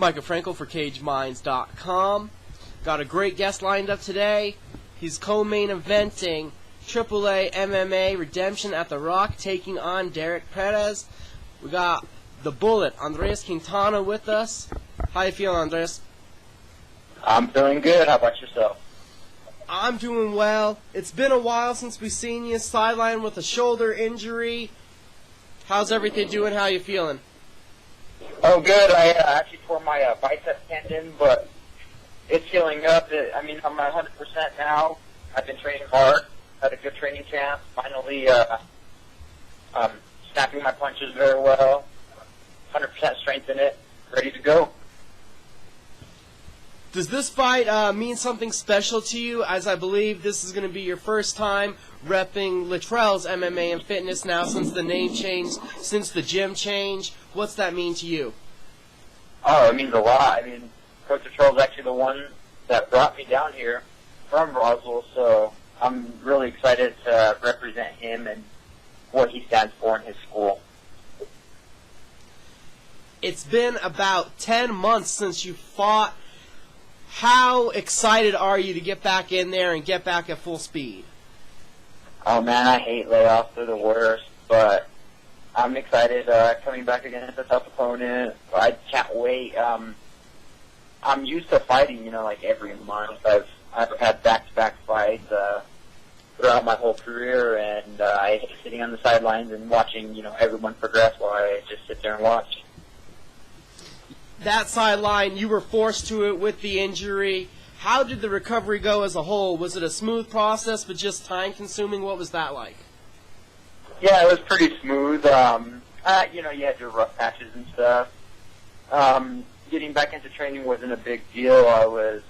Michael Frankel for CageMinds.com. Got a great guest lined up today. He's co-main eventing Triple A MMA Redemption at the Rock, taking on Derek Perez. We got the Bullet, Andres Quintana, with us. How you feeling, Andres? I'm feeling good. How about yourself? I'm doing well. It's been a while since we've seen you sidelined with a shoulder injury. How's everything doing? How you feeling? Oh, good. I actually tore my bicep tendon, but it's healing up. I'm at 100% now. I've been training hard. Had a good training camp. Finally, snapping my punches very well. 100% strength in it. Ready to go. Does this fight mean something special to you, as I believe this is going to be your first time repping Luttrell's MMA and fitness now since the name change, since the gym change? What's that mean to you? Oh, it means a lot. Coach Luttrell's actually the one that brought me down here from Roswell, so I'm really excited to represent him and what he stands for in his school. It's been about 10 months since you fought. How excited are you to get back in there and get back at full speed? Oh, man, I hate layoffs. They're the worst, but I'm excited coming back against a tough opponent. I can't wait. I'm used to fighting, like every month. I've had back-to-back fights throughout my whole career, and I hate sitting on the sidelines and watching, everyone progress while I just sit there and watch. That sideline, you were forced to it with the injury. How did the recovery go as a whole? Was it a smooth process, but just time-consuming? What was that like? Yeah, it was pretty smooth. You had your rough patches and stuff. Getting back into training wasn't a big deal. I was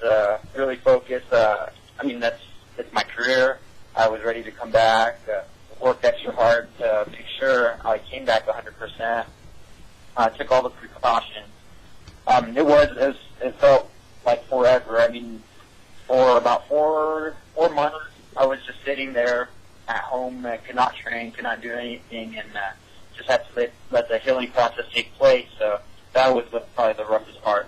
really focused. That's my career. I was ready to come back, worked extra hard to make sure I came back 100%. Took all the precautions. It felt like forever. For about four months, I was just sitting there at home, could not train, could not do anything, and just had to let the healing process take place. So that was probably the roughest part.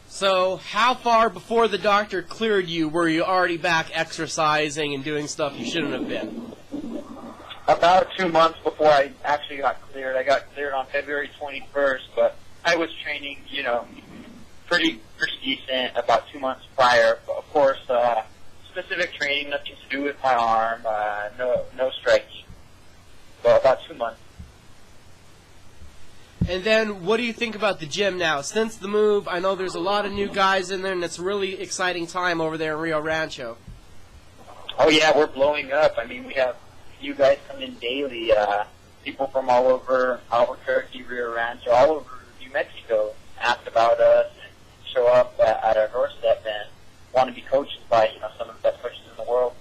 So how far before the doctor cleared you were you already back exercising and doing stuff you shouldn't have been? About 2 months before I actually got cleared. I got cleared on February 21st, but I was training, pretty decent about 2 months prior. But of course, specific training, nothing to do with my arm, no stretch. So about 2 months. And then, what do you think about the gym now? Since the move, I know there's a lot of new guys in there, and it's a really exciting time over there in Rio Rancho. Oh, yeah, we're blowing up. We have you guys come in daily. People from all over Albuquerque, Rio Rancho, all over New Mexico ask about us and show up at our doorstep and want to be coached by some of the best coaches in the world.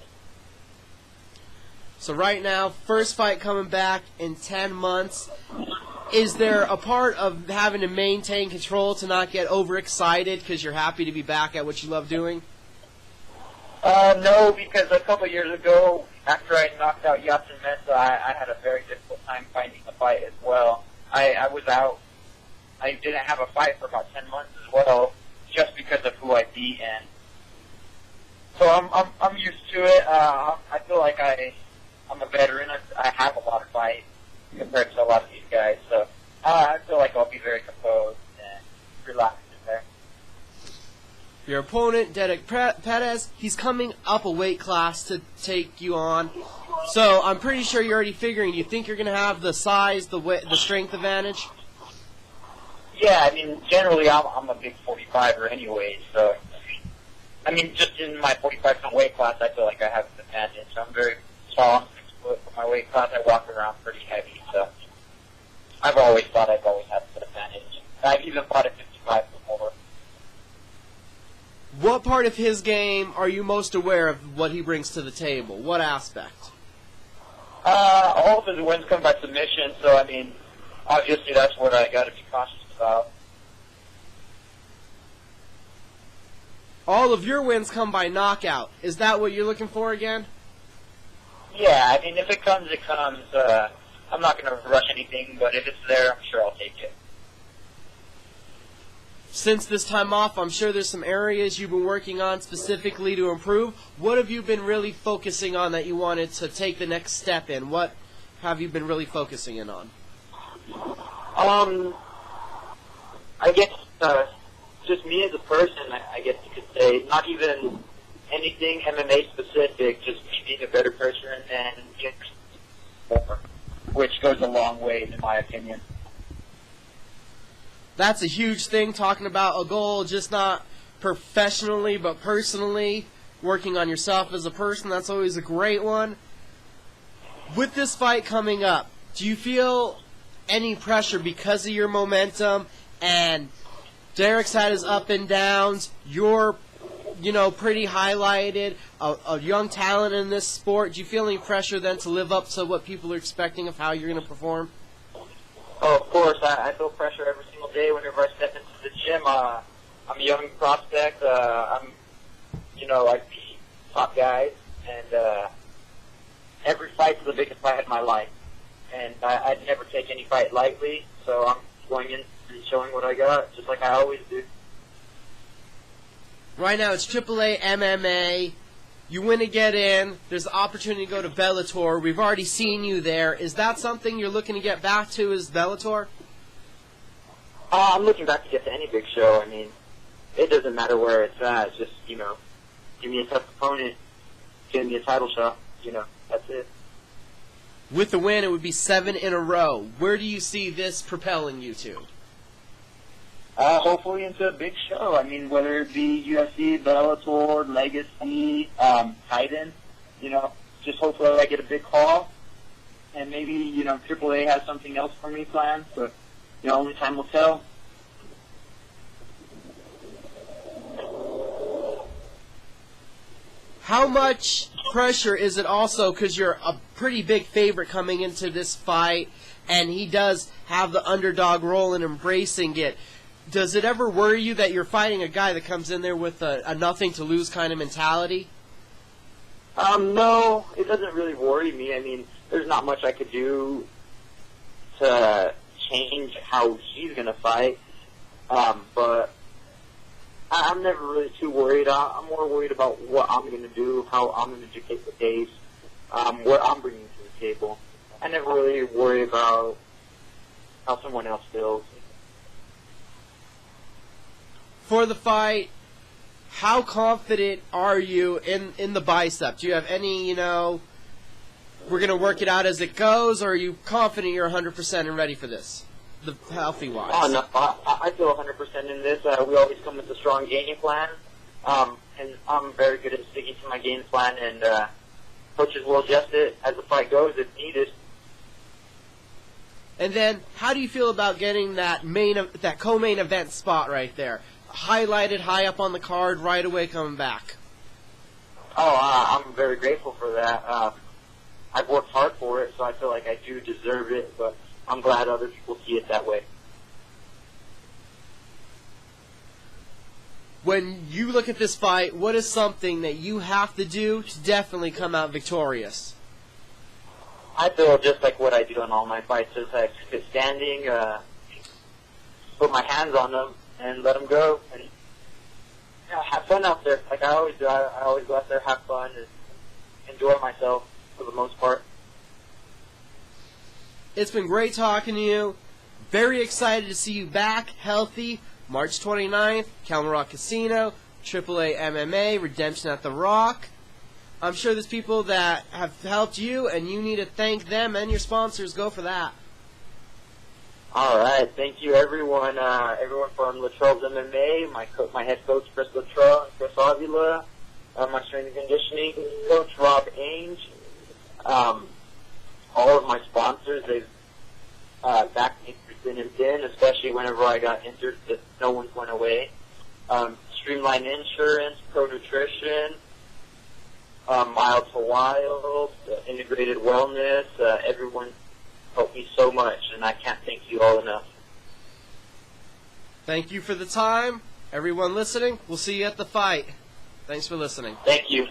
So right now, first fight coming back in 10 months. Is there a part of having to maintain control to not get overexcited because you're happy to be back at what you love doing? No, because a couple of years ago, after I knocked out Yasin Mensah, I had a very difficult time finding a fight as well. I was out. I didn't have a fight for about 10 months as well, just because of who I beat, and so I'm used to it. I feel like I'm a veteran. I have a lot of fights compared to a lot of these guys, so I feel like I'll be very composed and relaxed in there. Your opponent, Derek Perez, he's coming up a weight class to take you on. So I'm pretty sure you're already figuring. Do you think you're going to have the size, the strength advantage? Yeah, generally I'm a big 45er anyway, so just in my 45-pound weight class, I feel like I have an advantage. I'm very tall, 6 foot for my weight class. I walk around pretty heavy, so I've always thought I've always had an advantage. I've even fought at 55 before. What part of his game are you most aware of what he brings to the table? What aspect? All of his wins come by submission, so obviously that's what I got to be cautious about. All of your wins come by knockout. Is that what you're looking for again? Yeah, if it comes, it comes. I'm not going to rush anything, but if it's there, I'm sure I'll take it. since this time off, I'm sure there's some areas you've been working on specifically to improve. What have you been really focusing on that you wanted to take the next step in? What have you been really focusing in on? I guess just me as a person, I guess you could say, not even anything MMA specific, just me being a better person and being more, which goes a long way in my opinion. That's a huge thing, talking about a goal, just not professionally, but personally, working on yourself as a person. That's always a great one. With this fight coming up, do you feel any pressure because of your momentum? And Derek's had his up and downs. You're, pretty highlighted, a young talent in this sport. Do you feel any pressure then to live up to what people are expecting of how you're going to perform? Oh, of course. I feel pressure every single day whenever I step into the gym. I'm a young prospect. I beat top guys, and every fight's the biggest fight of my life. And I'd never take any fight lightly, so I'm going in and showing what I got, just like I always do. Right now it's Triple A MMA. You win to get in. There's the opportunity to go to Bellator. We've already seen you there. Is that something you're looking to get back to, is Bellator? I'm looking back to get to any big show. I mean, it doesn't matter where it's at. It's just, give me a tough opponent, give me a title shot. That's it. With the win, it would be 7 in a row. Where do you see this propelling you to? Hopefully into a big show. I mean, whether it be UFC, Bellator, Legacy, Titan, just hopefully I get a big call. And maybe, Triple A has something else for me planned, but, only time will tell. How much pressure is it also, because you're a pretty big favorite coming into this fight, and he does have the underdog role and embracing it. Does it ever worry you that you're fighting a guy that comes in there with a nothing-to-lose kind of mentality? No, it doesn't really worry me. I mean, there's not much I could do to change how he's going to fight, but I'm never really too worried. I'm more worried about what I'm going to do, how I'm going to educate the pace, what I'm bringing to the table. I never really worry about how someone else feels. For the fight, how confident are you in the bicep? Do you have any, we're going to work it out as it goes, or are you confident you're 100% and ready for this, the healthy-wise? Oh, no, I feel 100% in this. We always come with a strong game plan, and I'm very good at sticking to my game plan, and coaches will adjust it as the fight goes if needed. And then, how do you feel about getting that co-main event spot right there? Highlighted high up on the card, right away coming back. Oh, I'm very grateful for that. I've worked hard for it, so I feel like I do deserve it, but I'm glad other people see it that way. When you look at this fight, what is something that you have to do to definitely come out victorious? I feel just like what I do in all my fights, is I keep it standing, put my hands on them, and let them go, and have fun out there, like I always do. I always go out there, have fun, and enjoy myself for the most part. It's been great talking to you. Very excited to see you back, healthy, March 29th, Calma Rock Casino, Triple A MMA, Redemption at the Rock. I'm sure there's people that have helped you, and you need to thank them and your sponsors. Go for that. All right, thank you, everyone. Everyone from Latrell's MMA, my head coach, Chris Latrell and Chris Avila, my strength and conditioning coach, Rob Ainge, all of my sponsors. They've backed me through thin and thin, especially whenever I got injured, that no one went away. Streamline Insurance, Pro Nutrition, Mild to Wild, Integrated Wellness, everyone helped me so much, and I can't thank you all enough. Thank you for the time. Everyone listening, we'll see you at the fight. Thanks for listening. Thank you.